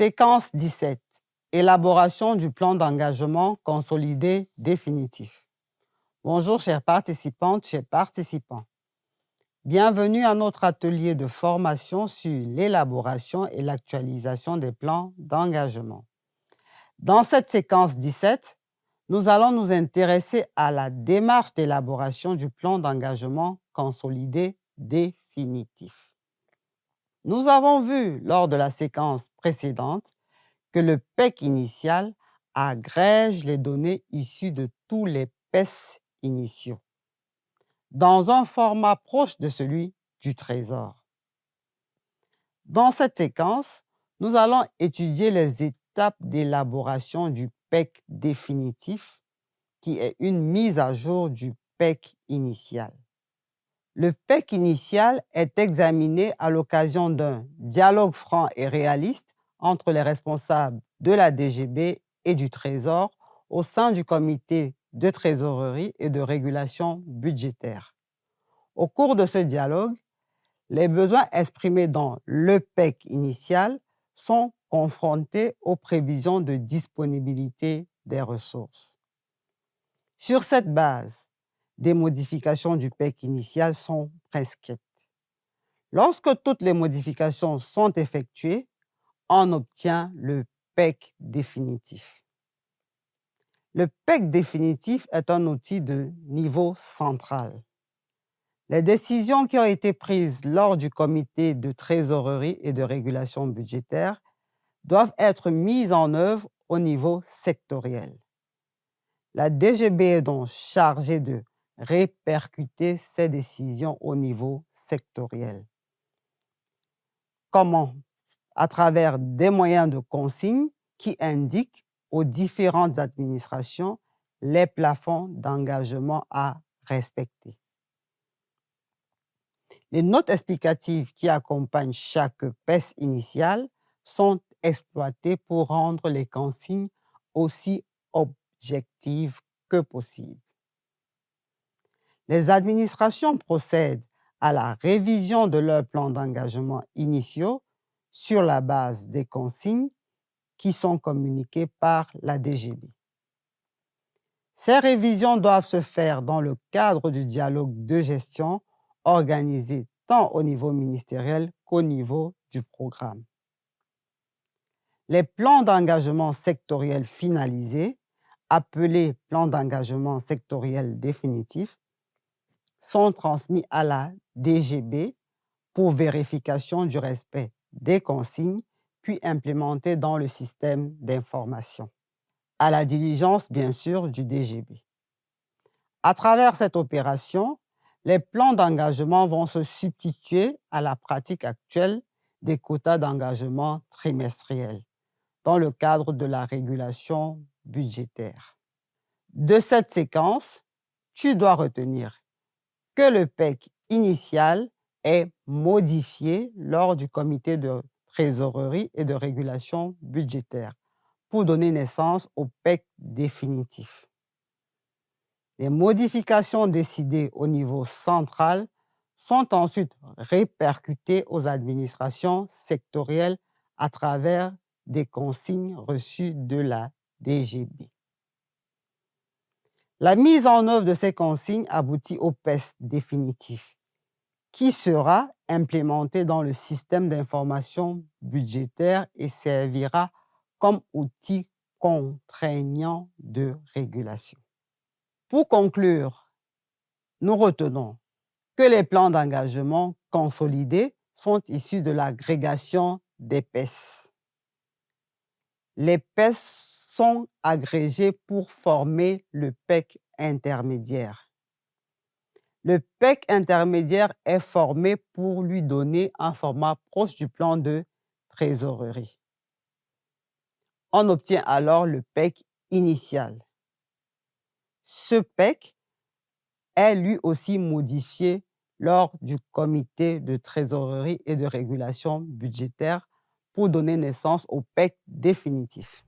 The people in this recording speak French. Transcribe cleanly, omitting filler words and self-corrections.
Séquence 17. Élaboration du plan d'engagement consolidé définitif. Bonjour chères participantes, chers participants. Bienvenue à notre atelier de formation sur l'élaboration et l'actualisation des plans d'engagement. Dans cette séquence 17, nous allons nous intéresser à la démarche d'élaboration du plan d'engagement consolidé définitif. Nous avons vu lors de la séquence précédente que le PEC initial agrège les données issues de tous les PES initiaux dans un format proche de celui du Trésor. Dans cette séquence, nous allons étudier les étapes d'élaboration du PEC définitif, qui est une mise à jour du PEC initial. Le PEC initial est examiné à l'occasion d'un dialogue franc et réaliste entre les responsables de la DGB et du Trésor au sein du comité de trésorerie et de régulation budgétaire. Au cours de ce dialogue, les besoins exprimés dans le PEC initial sont confrontés aux prévisions de disponibilité des ressources. Sur cette base, des modifications du PEC initial sont prescrites. Lorsque toutes les modifications sont effectuées, on obtient le PEC définitif. Le PEC définitif est un outil de niveau central. Les décisions qui ont été prises lors du comité de trésorerie et de régulation budgétaire doivent être mises en œuvre au niveau sectoriel. La DGB est donc chargée de répercuter ces décisions au niveau sectoriel. Comment? À travers des moyens de consigne qui indiquent aux différentes administrations les plafonds d'engagement à respecter. Les notes explicatives qui accompagnent chaque PES initial sont exploitées pour rendre les consignes aussi objectives que possible. Les administrations procèdent à la révision de leurs plans d'engagement initiaux sur la base des consignes qui sont communiquées par la DGB. Ces révisions doivent se faire dans le cadre du dialogue de gestion organisé tant au niveau ministériel qu'au niveau du programme. Les plans d'engagement sectoriels finalisés, appelés plans d'engagement sectoriels définitifs, sont transmis à la DGB pour vérification du respect des consignes, puis implémentés dans le système d'information, à la diligence bien sûr du DGB. À travers cette opération, les plans d'engagement vont se substituer à la pratique actuelle des quotas d'engagement trimestriels dans le cadre de la régulation budgétaire. De cette séquence, tu dois retenir que le PEC initial est modifié lors du comité de trésorerie et de régulation budgétaire pour donner naissance au PEC définitif. Les modifications décidées au niveau central sont ensuite répercutées aux administrations sectorielles à travers des consignes reçues de la DGB. La mise en œuvre de ces consignes aboutit au PES définitif, qui sera implémenté dans le système d'information budgétaire et servira comme outil contraignant de régulation. Pour conclure, nous retenons que les plans d'engagement consolidés sont issus de l'agrégation des PES. Les PES sont agrégés pour former le PEC intermédiaire. Le PEC intermédiaire est formé pour lui donner un format proche du plan de trésorerie. On obtient alors le PEC initial. Ce PEC est lui aussi modifié lors du comité de trésorerie et de régulation budgétaire pour donner naissance au PEC définitif.